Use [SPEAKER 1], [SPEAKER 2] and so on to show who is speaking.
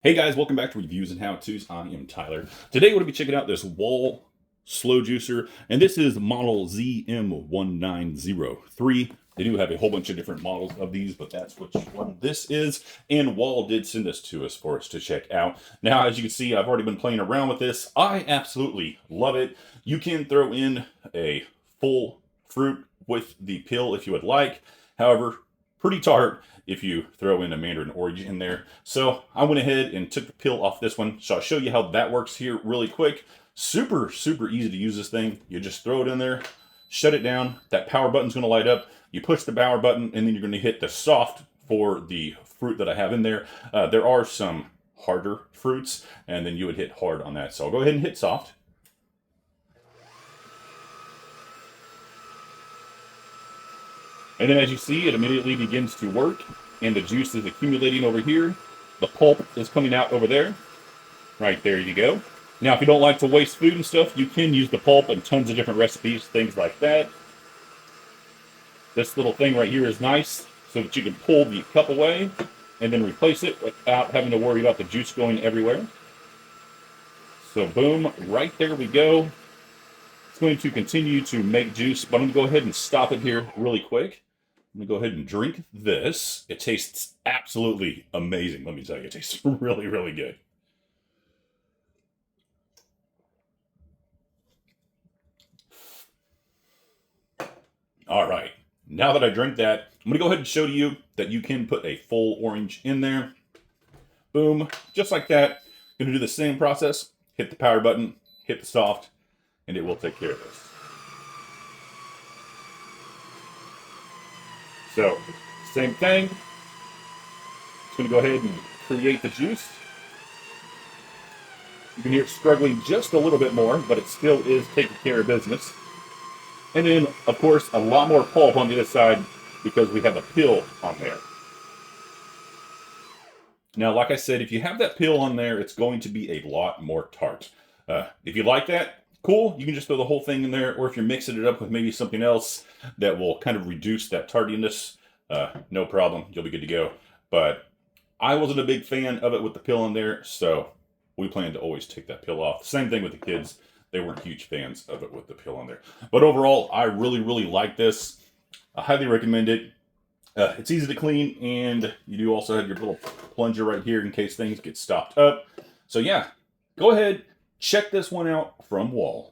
[SPEAKER 1] Hey guys, welcome back to Reviews and How-Tos. I am Tyler. Today we're going to be checking out this WHALL Slow Juicer, and this is model ZM1903. They do have a whole bunch of different models of these, but that's which one this is, and WHALL did send this to us for us to check out. Now, as you can see, I've already been playing around with this. I absolutely love it. You can throw in a full fruit with the pill if you would like. However, pretty tart if you throw in a mandarin orange in there. So I went ahead and took the pill off this one. So I'll show you how that works here really quick. Super easy to use this thing. You just throw it in there, shut it down. That power button's going to light up. You push the power button, and then you're going to hit the soft for the fruit that I have in there. There are some harder fruits, and then you would hit hard on that. So I'll go ahead and hit soft. And then as you see, it immediately begins to work, and the juice is accumulating over here. The pulp is coming out over there. Right there you go. Now, if you don't like to waste food and stuff, you can use the pulp in tons of different recipes, things like that. This little thing right here is nice so that you can pull the cup away and then replace it without having to worry about the juice going everywhere. So boom, right there we go. It's going to continue to make juice, but I'm going to go ahead and stop it here really quick. I'm going to go ahead and drink this. It tastes absolutely amazing. Let me tell you, it tastes really good. All right. Now that I drink that, I'm going to go ahead and show you that you can put a full orange in there. Boom. Just like that. Going to do the same process. Hit the power button, hit the soft, and it will take care of this. So, same thing. Just going to go ahead and create the juice. You can hear it struggling just a little bit more, but it still is taking care of business. And then, of course, a lot more pulp on the other side because we have a pill on there. Now, like I said, if you have that pill on there, it's going to be a lot more tart. If you like that, cool. You can just throw the whole thing in there, or if you're mixing it up with maybe something else that will kind of reduce that tardiness, no problem. You'll be good to go. But I wasn't a big fan of it with the pill in there, so we plan to always take that pill off. Same thing with the kids. They weren't huge fans of it with the pill on there. But overall, I really like this. I highly recommend it. It's easy to clean, and you do also have your little plunger right here in case things get stopped up. So yeah, go ahead, check this one out from WHALL.